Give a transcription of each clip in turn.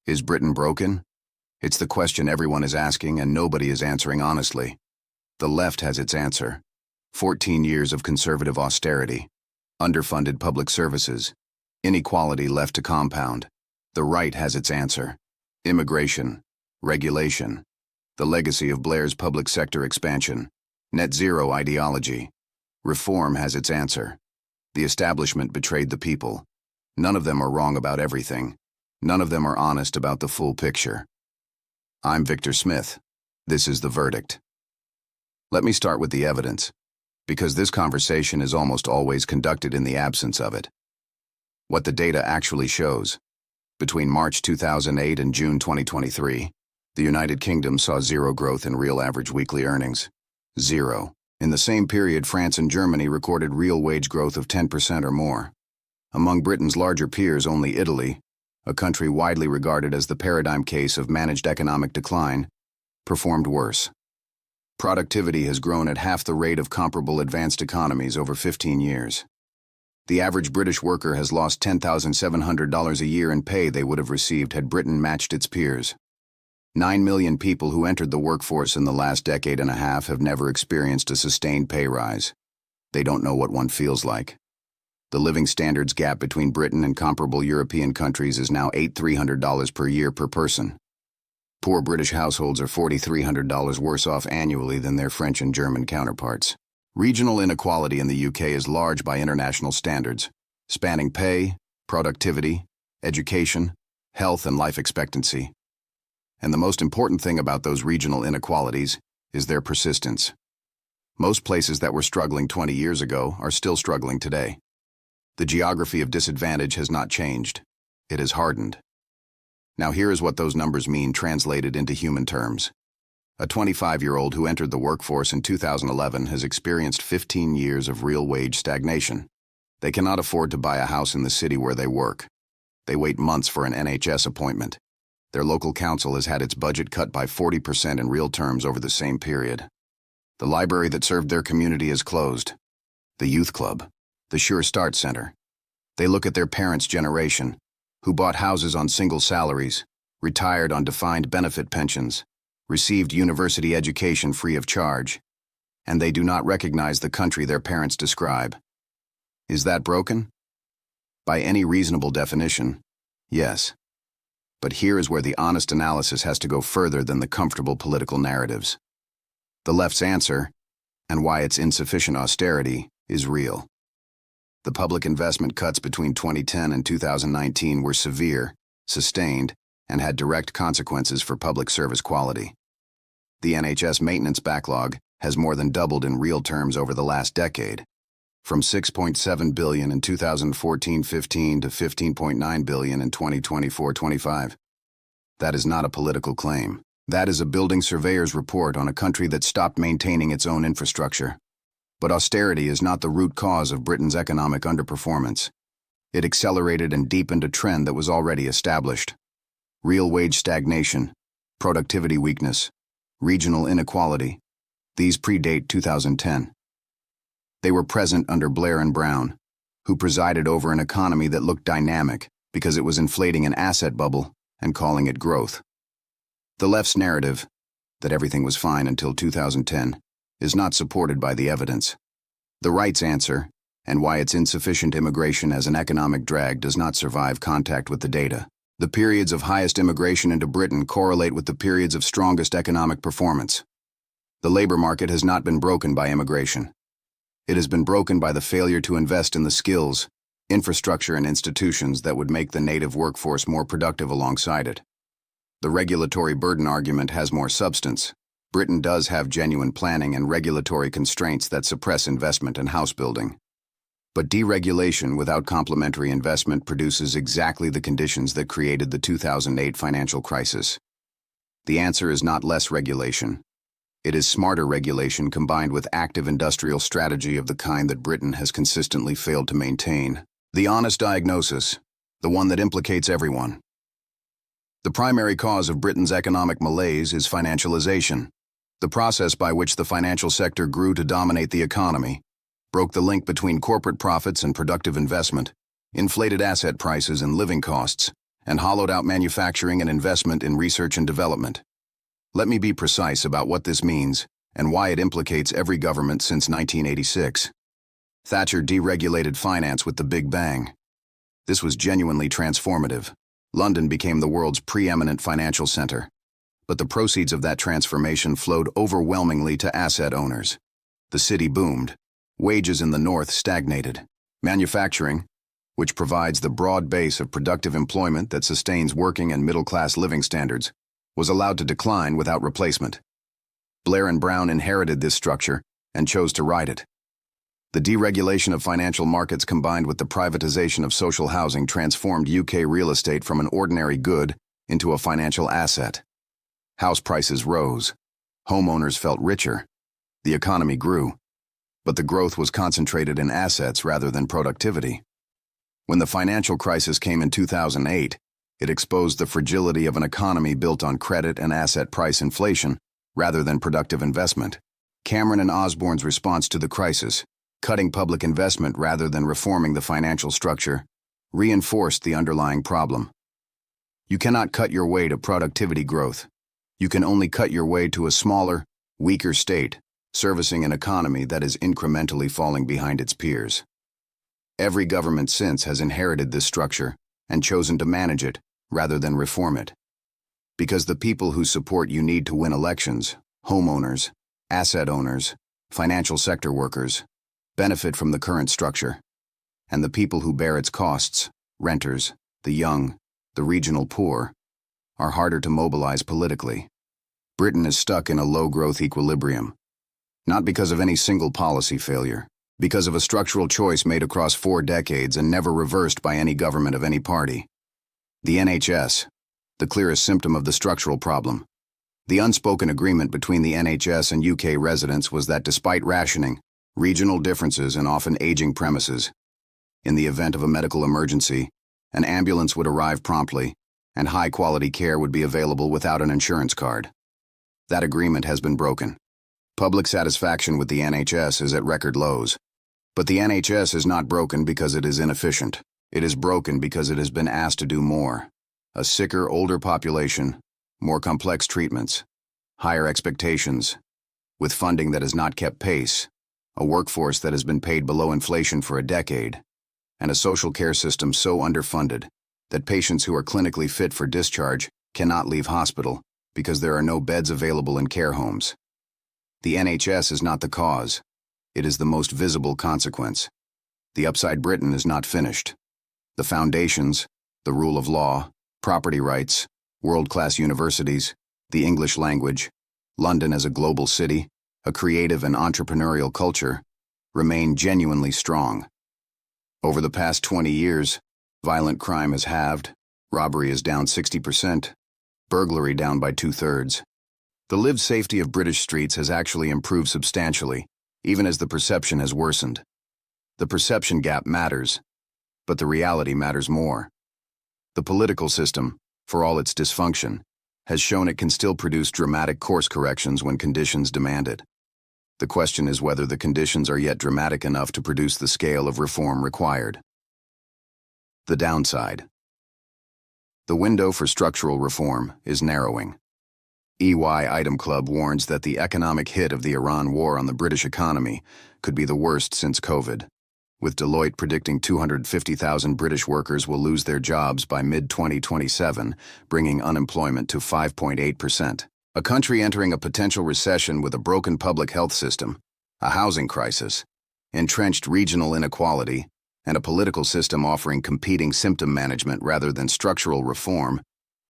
Is Britain broken? It's the question everyone is asking and nobody is answering honestly. The left has its answer. 14 years of conservative austerity, underfunded public services, inequality left to compound. The right has its answer. Immigration, regulation, the legacy of Blair's public sector expansion, net zero ideology. Reform has its answer. The establishment betrayed the people. None of them are wrong about everything. None of them are honest about the full picture. I'm Victor Smith. This is The Verdict. Let me start with the evidence, because this conversation is almost always conducted in the absence of it. What the data actually shows. Between March 2008 and June 2023, the United Kingdom saw zero growth in real average weekly earnings. Zero. In the same period, France and Germany recorded real wage growth of 10% or more. Among Britain's larger peers, only Italy, a country widely regarded as the paradigm case of managed economic decline, performed worse. Productivity has grown at half the rate of comparable advanced economies over 15 years. The average British worker has lost $10,700 a year in pay they would have received had Britain matched its peers. 9 million people who entered the workforce in the last decade and a half have never experienced a sustained pay rise. They don't know what one feels like. The living standards gap between Britain and comparable European countries is now $8,300 per year per person. Poor British households are $4,300 worse off annually than their French and German counterparts. Regional inequality in the UK is large by international standards, spanning pay, productivity, education, health, and life expectancy. And the most important thing about those regional inequalities is their persistence. Most places that were struggling 20 years ago are still struggling today. The geography of disadvantage has not changed. It has hardened. Now here is what those numbers mean translated into human terms. A 25-year-old who entered the workforce in 2011 has experienced 15 years of real wage stagnation. They cannot afford to buy a house in the city where they work. They wait months for an NHS appointment. Their local council has had its budget cut by 40% in real terms over the same period. The library that served their community is closed. The youth club, the Sure Start Center. They look at their parents' generation, who bought houses on single salaries, retired on defined benefit pensions, received university education free of charge, and they do not recognize the country their parents describe. Is that broken? By any reasonable definition, yes. But here is where the honest analysis has to go further than the comfortable political narratives. The left's answer, and why its insufficient austerity, is real. The public investment cuts between 2010 and 2019 were severe, sustained, and had direct consequences for public service quality. The NHS maintenance backlog has more than doubled in real terms over the last decade, from $6.7 billion in 2014-15 to $15.9 billion in 2024-25. That is not a political claim. That is a building surveyor's report on a country that stopped maintaining its own infrastructure. But austerity is not the root cause of Britain's economic underperformance. It accelerated and deepened a trend that was already established. Real wage stagnation, productivity weakness, regional inequality. These predate 2010. They were present under Blair and Brown, who presided over an economy that looked dynamic because it was inflating an asset bubble and calling it growth. The left's narrative, that everything was fine until 2010, is not supported by the evidence. The right's answer, and why its insufficient immigration as an economic drag does not survive contact with the data. The periods of highest immigration into Britain correlate with the periods of strongest economic performance. The labor market has not been broken by immigration. It has been broken by the failure to invest in the skills, infrastructure, and institutions that would make the native workforce more productive alongside it. The regulatory burden argument has more substance. Britain does have genuine planning and regulatory constraints that suppress investment and house building. But deregulation without complementary investment produces exactly the conditions that created the 2008 financial crisis. The answer is not less regulation. It is smarter regulation combined with active industrial strategy of the kind that Britain has consistently failed to maintain. The honest diagnosis, the one that implicates everyone. The primary cause of Britain's economic malaise is financialization, the process by which the financial sector grew to dominate the economy, broke the link between corporate profits and productive investment, inflated asset prices and living costs, and hollowed out manufacturing and investment in research and development. Let me be precise about what this means and why it implicates every government since 1986. Thatcher deregulated finance with the Big Bang. This was genuinely transformative. London became the world's preeminent financial center. But the proceeds of that transformation flowed overwhelmingly to asset owners. The city boomed. Wages in the north stagnated. Manufacturing, which provides the broad base of productive employment that sustains working and middle-class living standards, was allowed to decline without replacement. Blair and Brown inherited this structure and chose to ride it. The deregulation of financial markets combined with the privatization of social housing transformed UK real estate from an ordinary good into a financial asset. House prices rose. Homeowners felt richer. The economy grew. But the growth was concentrated in assets rather than productivity. When the financial crisis came in 2008, it exposed the fragility of an economy built on credit and asset price inflation rather than productive investment. Cameron and Osborne's response to the crisis, cutting public investment rather than reforming the financial structure, reinforced the underlying problem. You cannot cut your way to productivity growth. You can only cut your way to a smaller, weaker state, servicing an economy that is incrementally falling behind its peers. Every government since has inherited this structure and chosen to manage it rather than reform it. Because the people who support you need to win elections, homeowners, asset owners, financial sector workers, benefit from the current structure, and the people who bear its costs, renters, the young, the regional poor, are harder to mobilize politically. Britain is stuck in a low-growth equilibrium, not because of any single policy failure, because of a structural choice made across 4 decades and never reversed by any government of any party. The NHS, the clearest symptom of the structural problem. The unspoken agreement between the NHS and UK residents was that despite rationing, regional differences and often aging premises, in the event of a medical emergency, an ambulance would arrive promptly, and high-quality care would be available without an insurance card. That agreement has been broken. Public satisfaction with the NHS is at record lows. But the NHS is not broken because it is inefficient. It is broken because it has been asked to do more. A sicker, older population, more complex treatments, higher expectations, with funding that has not kept pace, a workforce that has been paid below inflation for a decade, and a social care system so underfunded that patients who are clinically fit for discharge cannot leave hospital because there are no beds available in care homes. The NHS is not the cause. It is the most visible consequence. The Upside Britain is not finished. The foundations, the rule of law, property rights, world-class universities, the English language, London as a global city, a creative and entrepreneurial culture, remain genuinely strong. Over the past 20 years, violent crime has halved, robbery is down 60%, burglary down by 2/3. The lived safety of British streets has actually improved substantially, even as the perception has worsened. The perception gap matters, but the reality matters more. The political system, for all its dysfunction, has shown it can still produce dramatic course corrections when conditions demand it. The question is whether the conditions are yet dramatic enough to produce the scale of reform required. The downside. The window for structural reform is narrowing. EY Item Club warns that the economic hit of the Iran war on the British economy could be the worst since COVID, with Deloitte predicting 250,000 British workers will lose their jobs by mid-2027, bringing unemployment to 5.8%. A country entering a potential recession with a broken public health system, a housing crisis, entrenched regional inequality, and a political system offering competing symptom management rather than structural reform,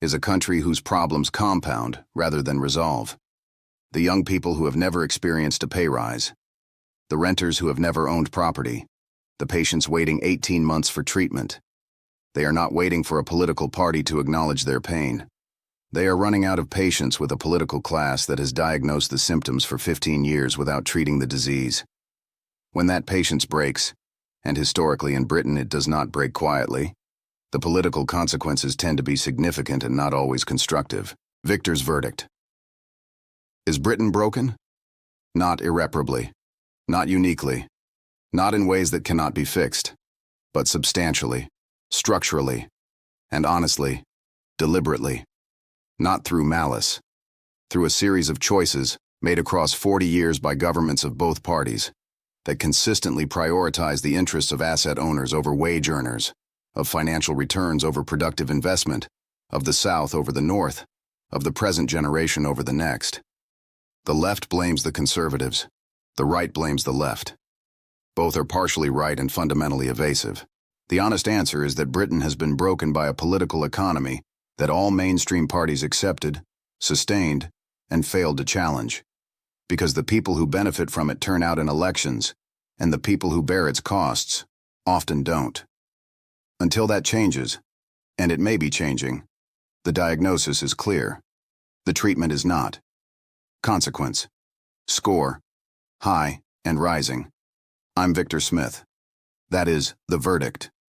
is a country whose problems compound rather than resolve. The young people who have never experienced a pay rise, the renters who have never owned property, the patients waiting 18 months for treatment. They are not waiting for a political party to acknowledge their pain. They are running out of patience with a political class that has diagnosed the symptoms for 15 years without treating the disease. When that patience breaks, and historically in Britain it does not break quietly, the political consequences tend to be significant and not always constructive. Victor's verdict. Is Britain broken? Not irreparably, not uniquely, not in ways that cannot be fixed, but substantially, structurally. And honestly, deliberately. Not through malice. Through a series of choices made across 40 years by governments of both parties that consistently prioritize the interests of asset owners over wage earners, of financial returns over productive investment, of the South over the North, of the present generation over the next. The left blames the conservatives. The right blames the left. Both are partially right and fundamentally evasive. The honest answer is that Britain has been broken by a political economy that all mainstream parties accepted, sustained, and failed to challenge. Because the people who benefit from it turn out in elections, and the people who bear its costs often don't. Until that changes, and it may be changing, the diagnosis is clear. The treatment is not. Consequence. Score. High and rising. I'm Victor Smith. That is The Verdict.